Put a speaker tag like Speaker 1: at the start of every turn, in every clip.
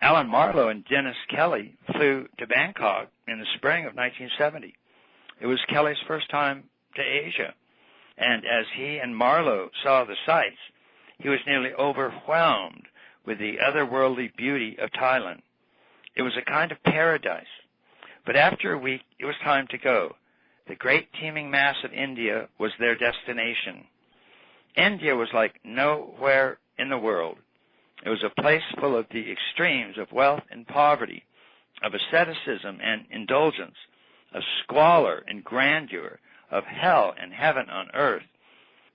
Speaker 1: Alan Marlowe and Dennis Kelly flew to Bangkok in the spring of 1970. It was Kelly's first time to Asia, and as he and Marlowe saw the sights, he was nearly overwhelmed with the otherworldly beauty of Thailand. It was a kind of paradise. But after a week, it was time to go. The great teeming mass of India was their destination. India was like nowhere in the world. It was a place full of the extremes of wealth and poverty, of asceticism and indulgence, of squalor and grandeur, of hell and heaven on earth.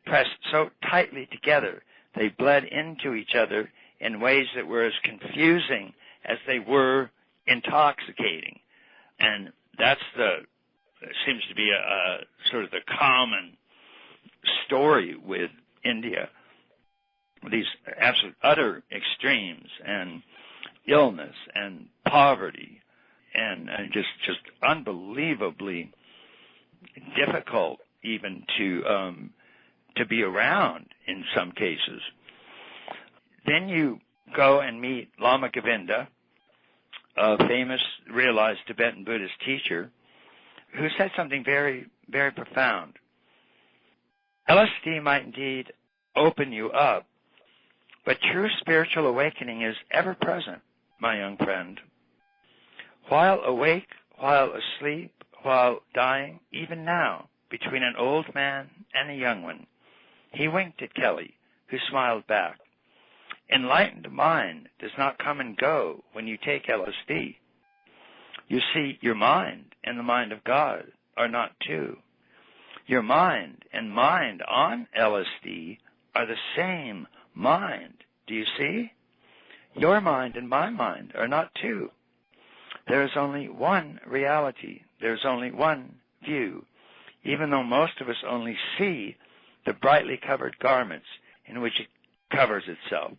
Speaker 1: Pressed so tightly together, they bled into each other in ways that were as confusing as they were intoxicating. And that's seems to be a sort of the common story with India. These absolute utter extremes and illness and poverty and just unbelievably difficult even to be around in some cases. Then you go and meet Lama Govinda, a famous realized Tibetan Buddhist teacher, who said something very, very profound. LSD might indeed open you up, but true spiritual awakening is ever present, my young friend. While awake, while asleep, while dying, even now, between an old man and a young one, he winked at Kelly, who smiled back. Enlightened mind does not come and go when you take LSD. You see, your mind and the mind of God are not two. Your mind and mind on LSD are the same mind. Do you see? Your mind and my mind are not two. There is only one reality. There is only one view, even though most of us only see the brightly covered garments in which it covers itself.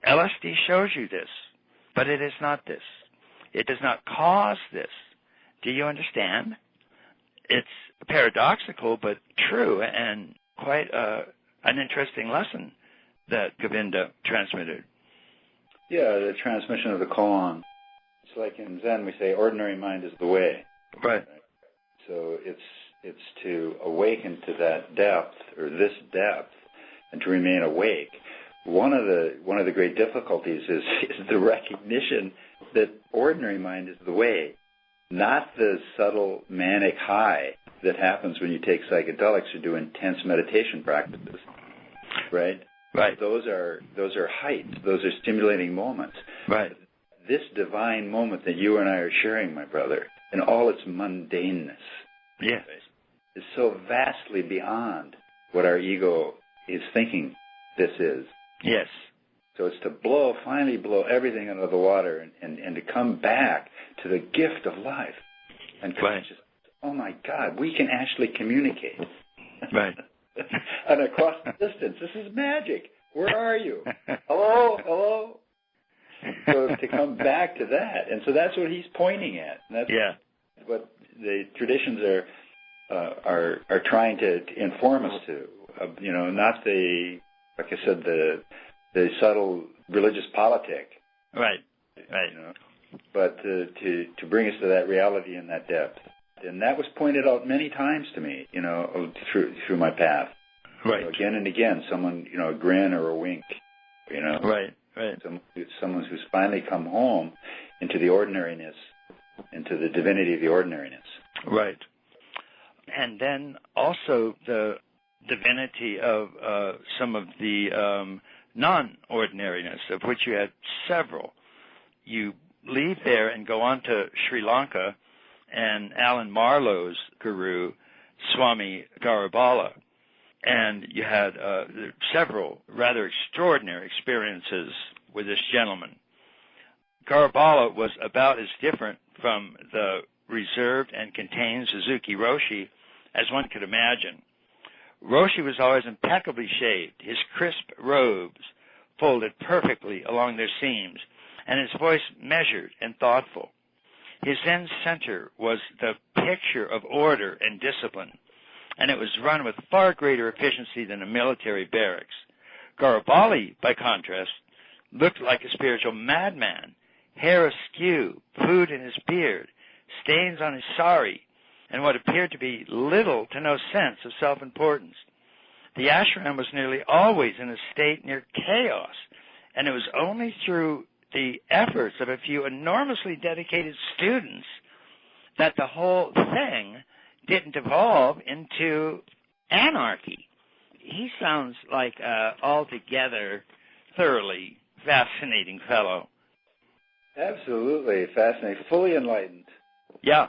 Speaker 1: LSD shows you this, but it is not this. It does not cause this. Do you understand? It's paradoxical, but true, and quite an interesting lesson that Govinda transmitted.
Speaker 2: Yeah, the transmission of the koan. It's like in Zen we say, ordinary mind is the way.
Speaker 1: Right.
Speaker 2: So it's to awaken to that depth, or this depth, and to remain awake. One of the great difficulties is the recognition that ordinary mind is the way, not the subtle manic high that happens when you take psychedelics or do intense meditation practices, right?
Speaker 1: Right.
Speaker 2: Those are heights. Those are stimulating moments.
Speaker 1: Right.
Speaker 2: This divine moment that you and I are sharing, my brother, in all its mundaneness,
Speaker 1: yes,
Speaker 2: is so vastly beyond what our ego is thinking this is.
Speaker 1: Yes.
Speaker 2: So it's to finally blow everything out of the water and to come back to the gift of life and consciousness. Oh my God, we can actually communicate.
Speaker 1: Right.
Speaker 2: And across the distance, this is magic. Where are you? Hello? So to come back to that, and so that's what he's pointing at. And that's what the traditions are trying to inform us to. Not the, like I said, the subtle religious politic.
Speaker 1: Right.
Speaker 2: But to bring us to that reality and that depth. And that was pointed out many times to me, through my path.
Speaker 1: Right.
Speaker 2: Again and again, someone, a grin or a wink,
Speaker 1: Right.
Speaker 2: Someone who's finally come home into the ordinariness, into the divinity of the ordinariness.
Speaker 1: Right. And then also the divinity of some of the non-ordinariness, of which you had several. You leave there and go on to Sri Lanka and Alan Marlowe's guru, Swami Garabala. And you had several rather extraordinary experiences with this gentleman. Garabala was about as different from the reserved and contained Suzuki Roshi as one could imagine. Roshi was always impeccably shaved, his crisp robes folded perfectly along their seams, and his voice measured and thoughtful. His Zen center was the picture of order and discipline, and it was run with far greater efficiency than a military barracks. Garabali, by contrast, looked like a spiritual madman. hair askew, food in his beard, stains on his sari, and what appeared to be little to no sense of self-importance. The ashram was nearly always in a state near chaos, and it was only through the efforts of a few enormously dedicated students that the whole thing didn't evolve into anarchy. He sounds like an altogether thoroughly fascinating fellow.
Speaker 2: Absolutely fascinating. Fully enlightened.
Speaker 1: Yeah.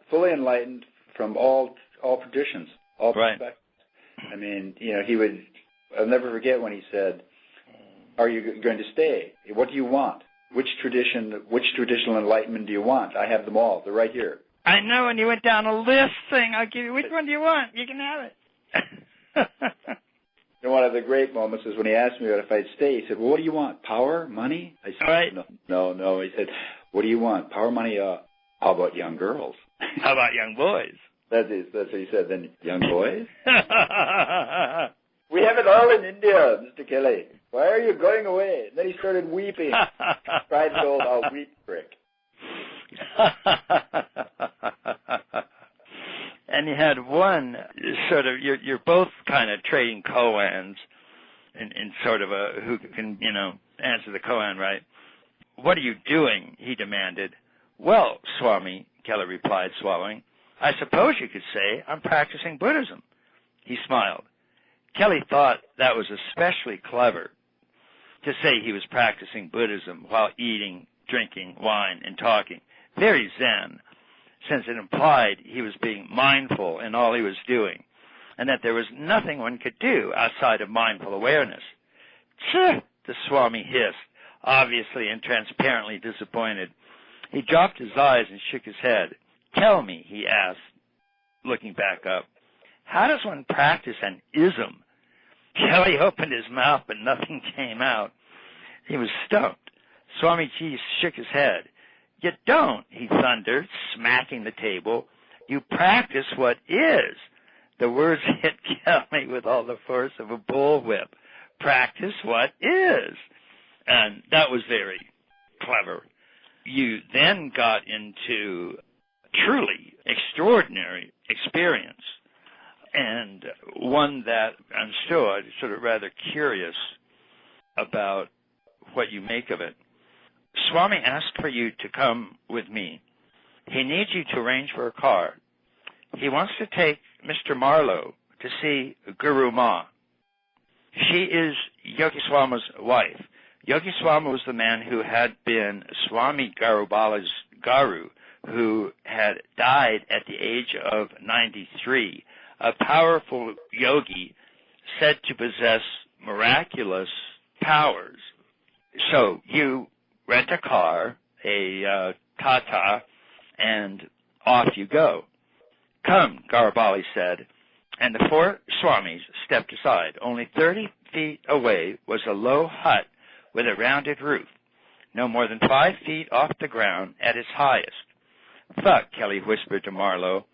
Speaker 2: Fully enlightened from all traditions, all
Speaker 1: right.
Speaker 2: perspectives. I mean, I'll never forget when he said, "Are you going to stay? What do you want? Which traditional enlightenment do you want? I have them all. They're right here."
Speaker 1: I know, and you went down a list saying, "I'll give you, which one do you want? You can have it."
Speaker 2: And one of the great moments was when he asked me if I'd stay. He said, "Well, what do you want? Power? Money?" I said,
Speaker 1: right.
Speaker 2: No. He said, "What do you want? Power, money? How about young girls?"
Speaker 1: How about young boys?
Speaker 2: That's what he said. Then, young boys? We have it all in India, Mr. Kelly. Why are you going away? And then he started weeping. Tried the old I'll weep trick.
Speaker 1: And you had one sort of, you're both kind of trading koans in sort of a, who can, answer the koan, right? "What are you doing?" he demanded. "Well, Swami," Kelly replied, swallowing, "I suppose you could say I'm practicing Buddhism." He smiled. Kelly thought that was especially clever, to say he was practicing Buddhism while eating, drinking wine, and talking. Very Zen, since it implied he was being mindful in all he was doing, and that there was nothing one could do outside of mindful awareness. "Tch!" the Swami hissed, obviously and transparently disappointed. He dropped his eyes and shook his head. "Tell me," he asked, looking back up, "how does one practice an ism?" Kelly opened his mouth, but nothing came out. He was stumped. Swamiji shook his head. "You don't," he thundered, smacking the table. "You practice what is." The words hit Kelly with all the force of a bullwhip. Practice what is. And that was very clever. You then got into truly extraordinary experience, and one that I'm still sort of rather curious about what you make of it. Swami asked for you to come with me. He needs you to arrange for a car. He wants to take Mr. Marlowe to see Guru Ma. She is Yogi Swami's wife. Yogi Swami was the man who had been Swami Garubala's guru, who had died at the age of 93, a powerful yogi said to possess miraculous powers. So you rent a car, a Tata, and off you go. "Come," Garibali said, and the four Swamis stepped aside. Only 30 feet away was a low hut with a rounded roof, no more than 5 feet off the ground at its highest. "Fuck," Kelly whispered to Marlowe.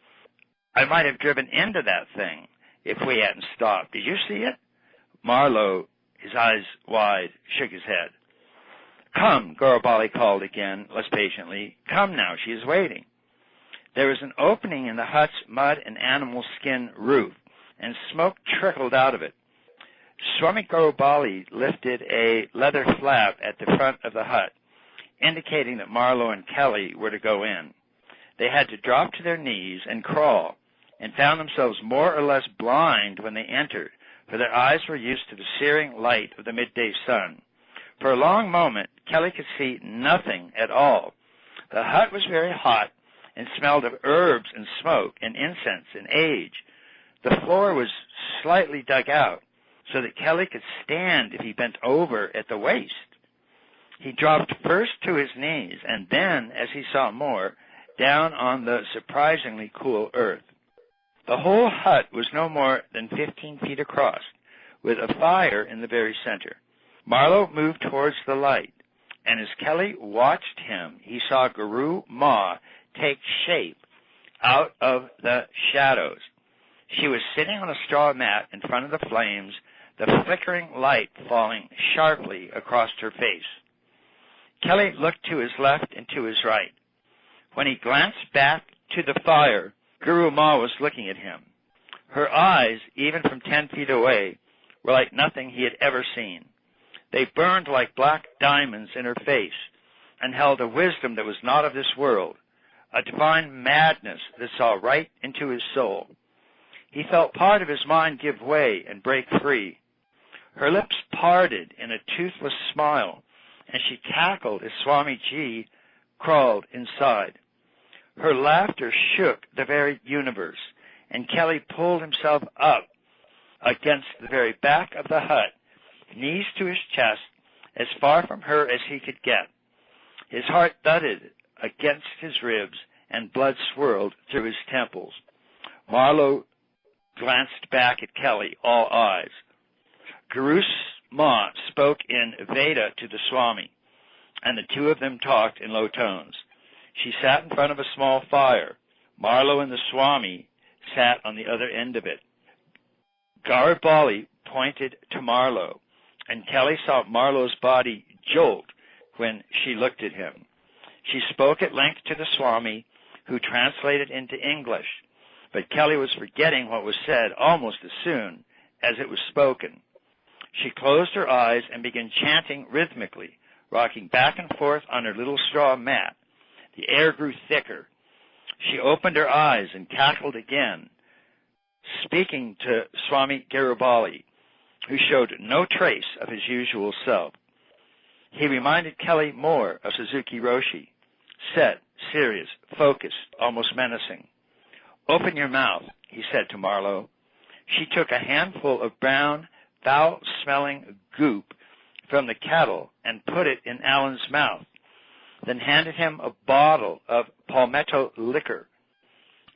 Speaker 1: "I might have driven into that thing if we hadn't stopped. Did you see it?" Marlowe, his eyes wide, shook his head. "Come," Garibali called again, less patiently. "Come now, she is waiting." There was an opening in the hut's mud and animal skin roof, and smoke trickled out of it. Swami Garibali lifted a leather flap at the front of the hut, indicating that Marlowe and Kelly were to go in. They had to drop to their knees and crawl, and found themselves more or less blind when they entered, for their eyes were used to the searing light of the midday sun. For a long moment, Kelly could see nothing at all. The hut was very hot and smelled of herbs and smoke and incense and age. The floor was slightly dug out so that Kelly could stand if he bent over at the waist. He dropped first to his knees and then, as he saw more, down on the surprisingly cool earth. The whole hut was no more than 15 feet across, with a fire in the very center. Marlowe moved towards the light, and as Kelly watched him, he saw Guru Ma take shape out of the shadows. She was sitting on a straw mat in front of the flames, the flickering light falling sharply across her face. Kelly looked to his left and to his right. When he glanced back to the fire, Guru Ma was looking at him. Her eyes, even from 10 feet away, were like nothing he had ever seen. They burned like black diamonds in her face and held a wisdom that was not of this world, a divine madness that saw right into his soul. He felt part of his mind give way and break free. Her lips parted in a toothless smile, and she cackled as Swamiji crawled inside. Her laughter shook the very universe, and Kelly pulled himself up against the very back of the hut, knees to his chest, as far from her as he could get. His heart thudded against his ribs, and blood swirled through his temples. Marlowe glanced back at Kelly, all eyes. Guru Ma spoke in Veda to the Swami, and the two of them talked in low tones. She sat in front of a small fire. Marlowe and the Swami sat on the other end of it. Garibali pointed to Marlowe, and Kelly saw Marlowe's body jolt when she looked at him. She spoke at length to the Swami, who translated into English, but Kelly was forgetting what was said almost as soon as it was spoken. She closed her eyes and began chanting rhythmically, rocking back and forth on her little straw mat. The air grew thicker. She opened her eyes and cackled again, speaking to Swami Garibali, who showed no trace of his usual self. He reminded Kelly more of Suzuki Roshi, set, serious, focused, almost menacing. "Open your mouth," he said to Marlowe. She took a handful of brown, foul-smelling goop from the kettle and put it in Alan's mouth, then handed him a bottle of palmetto liquor.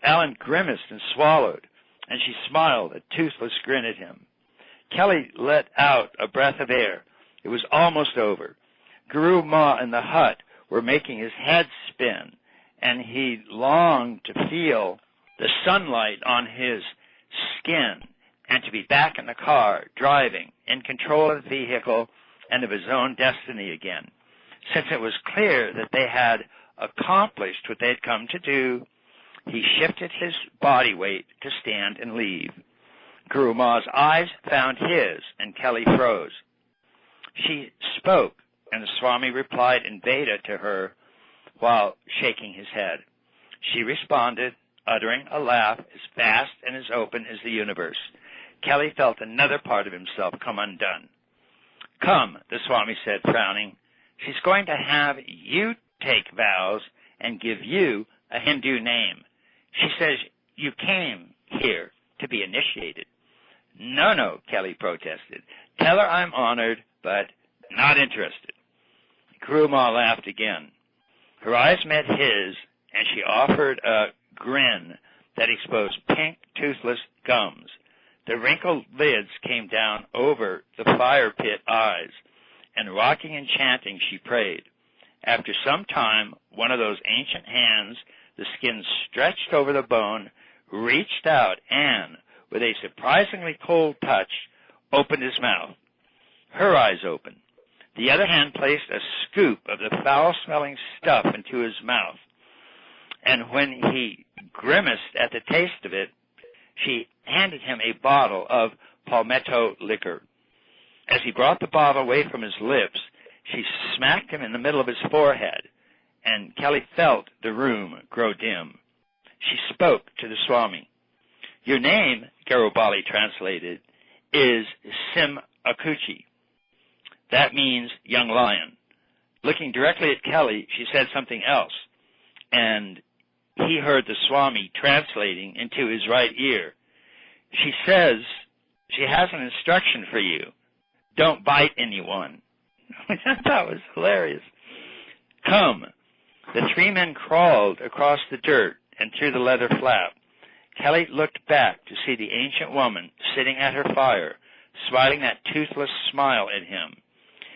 Speaker 1: Alan grimaced and swallowed, and she smiled a toothless grin at him. Kelly let out a breath of air. It was almost over. Guru Ma in the hut were making his head spin, and he longed to feel the sunlight on his skin and to be back in the car, driving, in control of the vehicle and of his own destiny again. Since it was clear that they had accomplished what they had come to do, he shifted his body weight to stand and leave. Guru Ma's eyes found his, and Kelly froze. She spoke, and the Swami replied in Veda to her while shaking his head. She responded, uttering a laugh as vast and as open as the universe. Kelly felt another part of himself come undone. "Come," the Swami said, frowning. "She's going to have you take vows and give you a Hindu name. She says you came here to be initiated." No, Kelly protested. "Tell her I'm honored, but not interested." Guru Ma laughed again. Her eyes met his, and she offered a grin that exposed pink, toothless gums. The wrinkled lids came down over the fire pit eyes, and rocking and chanting, she prayed. After some time, one of those ancient hands, the skin stretched over the bone, reached out and, with a surprisingly cold touch, opened his mouth. Her eyes opened. The other hand placed a scoop of the foul-smelling stuff into his mouth, and when he grimaced at the taste of it, she handed him a bottle of palmetto liquor. As he brought the bottle away from his lips, she smacked him in the middle of his forehead, and Kelly felt the room grow dim. She spoke to the Swami. "Your name," Garibali translated, "is Sim-Akuchi. That means young lion." Looking directly at Kelly, she said something else, and he heard the Swami translating into his right ear. "She says she has an instruction for you. Don't bite anyone." Which I thought was hilarious. "Come." The three men crawled across the dirt and through the leather flap. Kelly looked back to see the ancient woman sitting at her fire, smiling that toothless smile at him.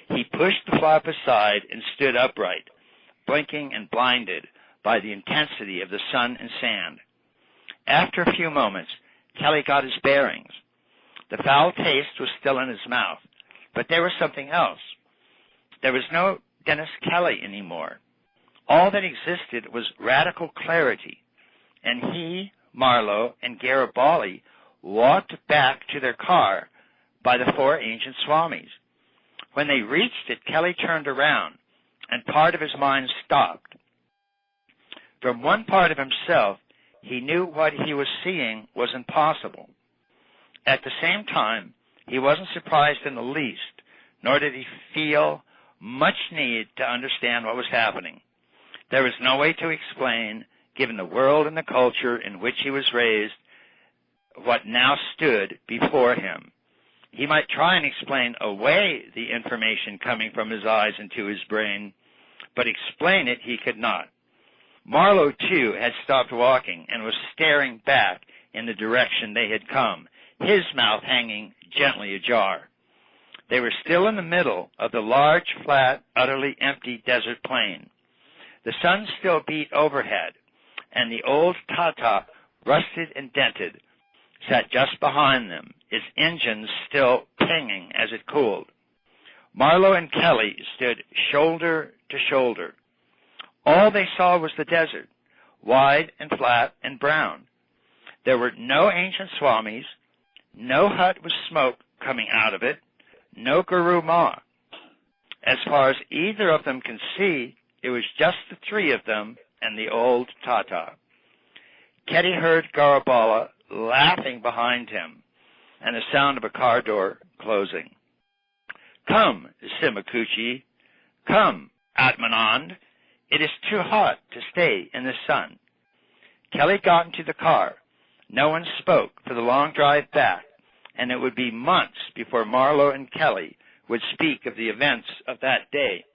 Speaker 1: He pushed the flap aside and stood upright, blinking and blinded by the intensity of the sun and sand. After a few moments, Kelly got his bearings. The foul taste was still in his mouth, but there was something else. There was no Dennis Kelly anymore. All that existed was radical clarity, and he, Marlowe, and Garibaldi walked back to their car by the four ancient swamis. When they reached it, Kelly turned around, and part of his mind stopped. From one part of himself, he knew what he was seeing was impossible. At the same time, he wasn't surprised in the least, nor did he feel much need to understand what was happening. There was no way to explain, given the world and the culture in which he was raised, what now stood before him. He might try and explain away the information coming from his eyes into his brain, but explain it he could not. Marlowe, too, had stopped walking and was staring back in the direction they had come, his mouth hanging gently ajar. They were still in the middle of the large, flat, utterly empty desert plain. The sun still beat overhead, and the old Tata, rusted and dented, sat just behind them, its engines still pinging as it cooled. Marlowe and Kelly stood shoulder to shoulder. All they saw was the desert, wide and flat and brown. There were no ancient swamis, no hut with smoke coming out of it, no Guru Ma. As far as either of them can see, it was just the three of them and the old Tata. Ketty heard Garibaldi laughing behind him and the sound of a car door closing. "Come, Simakuchi. Come, Atmanand. It is too hot to stay in the sun." Kelly got into the car. No one spoke for the long drive back, and it would be months before Marlowe and Kelly would speak of the events of that day.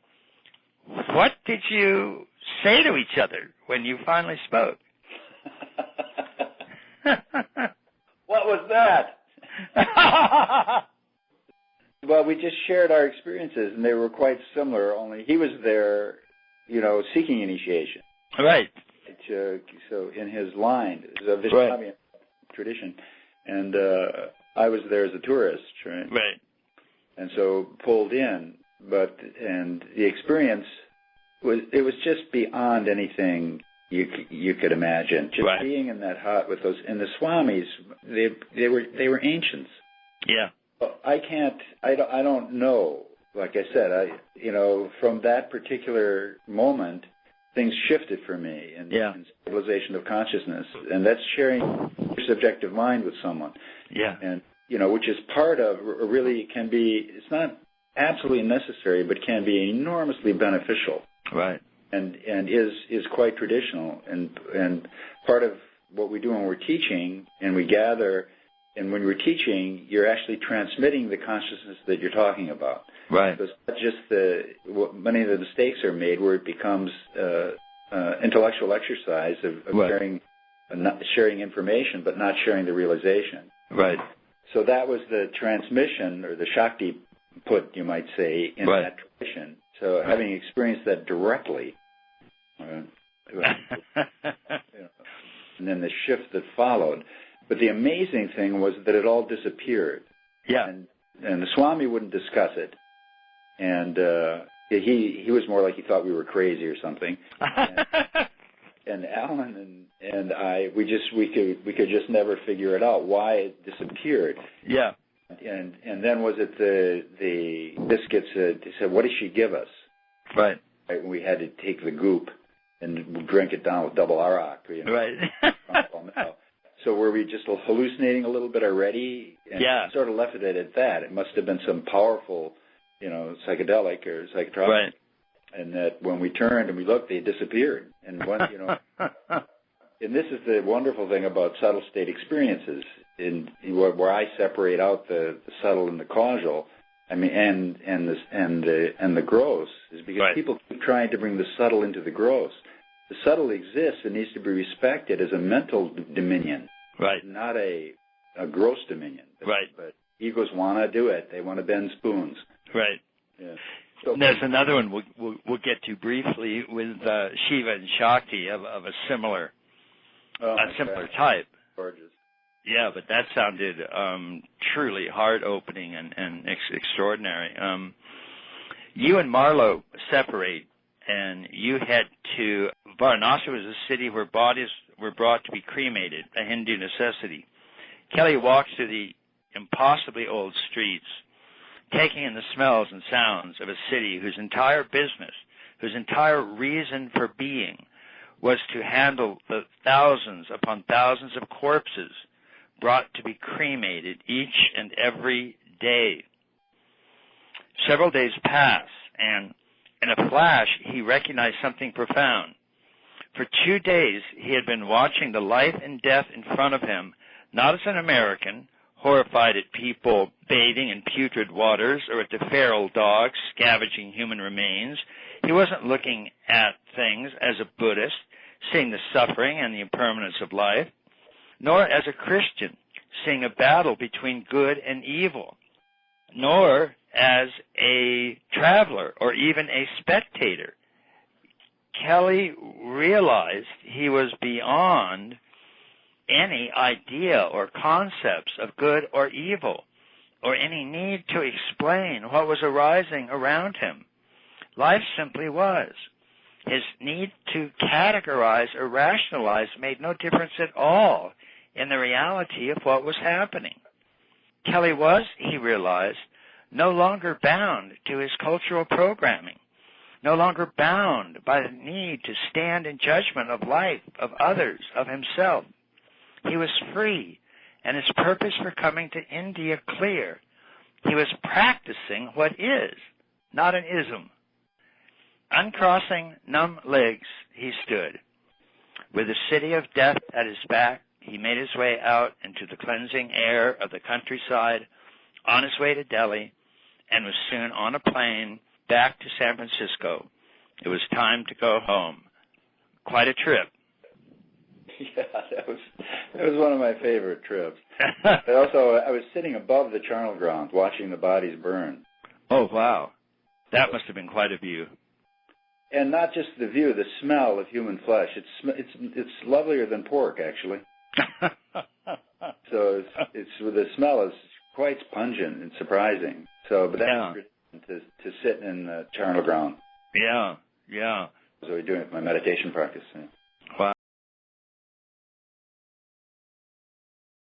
Speaker 1: "What did you say to each other when you finally spoke?"
Speaker 2: What was that? Well, we just shared our experiences, and they were quite similar, only he was there, seeking initiation.
Speaker 1: Right.
Speaker 2: So in his line, the Vaishnavian tradition, and I was there as a tourist, right?
Speaker 1: Right.
Speaker 2: And so pulled in, and the experience was just beyond anything you could imagine. Just
Speaker 1: right.
Speaker 2: Being in that hut with those, and the swamis, they were ancients.
Speaker 1: Yeah.
Speaker 2: I don't know. Like I said, from that particular moment, things shifted for me in stabilization of consciousness, and that's sharing your subjective mind with someone.
Speaker 1: Yeah.
Speaker 2: And which is part of, really can be. It's not absolutely necessary, but can be enormously beneficial.
Speaker 1: Right.
Speaker 2: And is quite traditional, and part of what we do when we're teaching, and we gather. And when we're teaching, you're actually transmitting the consciousness that you're talking about.
Speaker 1: Right.
Speaker 2: So it's not just many of the mistakes are made where it becomes intellectual exercise of
Speaker 1: right.
Speaker 2: sharing information, but not sharing the realization.
Speaker 1: Right.
Speaker 2: So that was the transmission, or the Shakti put, you might say, in
Speaker 1: right.
Speaker 2: that tradition. So having experienced that directly, and then the shift that followed. But the amazing thing was that it all disappeared.
Speaker 1: Yeah.
Speaker 2: And the Swami wouldn't discuss it. And he was more like he thought we were crazy or something. And Alan and I, we could just never figure it out why it disappeared.
Speaker 1: Yeah.
Speaker 2: And then was it the biscuits? He said, "What did she give us?"
Speaker 1: Right.
Speaker 2: We had to take the goop and drink it down with double arak.
Speaker 1: Right.
Speaker 2: So were we just hallucinating a little bit already? And sort of left it at that. It must have been some powerful, psychedelic or psychotropic.
Speaker 1: Right.
Speaker 2: And that when we turned and we looked, they disappeared. And one, and this is the wonderful thing about subtle state experiences, where I separate out the subtle and the causal. I mean, and the gross is because
Speaker 1: right.
Speaker 2: people keep trying to bring the subtle into the gross. The subtle exists and needs to be respected as a mental dominion,
Speaker 1: right?
Speaker 2: Not a gross dominion,
Speaker 1: right?
Speaker 2: But egos want to do it; they want to bend spoons,
Speaker 1: right?
Speaker 2: Yeah. So,
Speaker 1: there's another one we'll get to briefly with Shiva and Shakti of a similar type.
Speaker 2: Gorgeous.
Speaker 1: Yeah, but that sounded truly heart-opening and extraordinary. You and Marlowe separate, and you head to Varanasi, was a city where bodies were brought to be cremated, a Hindu necessity. Kelly walks through the impossibly old streets, taking in the smells and sounds of a city whose entire business, whose entire reason for being, was to handle the thousands upon thousands of corpses brought to be cremated each and every day. Several days pass, and in a flash, he recognized something profound. For 2 days, he had been watching the life and death in front of him, not as an American, horrified at people bathing in putrid waters or at the feral dogs scavenging human remains. He wasn't looking at things as a Buddhist, seeing the suffering and the impermanence of life, nor as a Christian, seeing a battle between good and evil, nor as a traveler or even a spectator. Kelly realized he was beyond any idea or concepts of good or evil, or any need to explain what was arising around him. Life simply was. His need to categorize or rationalize made no difference at all in the reality of what was happening. Kelly was, he realized, no longer bound to his cultural programming, no longer bound by the need to stand in judgment of life, of others, of himself. He was free, and his purpose for coming to India clear. He was practicing what is, not an ism. Uncrossing numb legs, he stood. With the city of death at his back, he made his way out into the cleansing air of the countryside, on his way to Delhi, and was soon on a plane back to San Francisco. It was time to go home. Quite a trip.
Speaker 2: Yeah, that was one of my favorite trips. But also, I was sitting above the charnel ground watching the bodies burn.
Speaker 1: Oh, wow. That must have been quite a view.
Speaker 2: And not just the view, the smell of human flesh. It's lovelier than pork, actually. So the smell is quite pungent and surprising. So, but that's to sit in the charnel ground.
Speaker 1: Yeah, yeah.
Speaker 2: So we're doing it with my meditation practice. Yeah.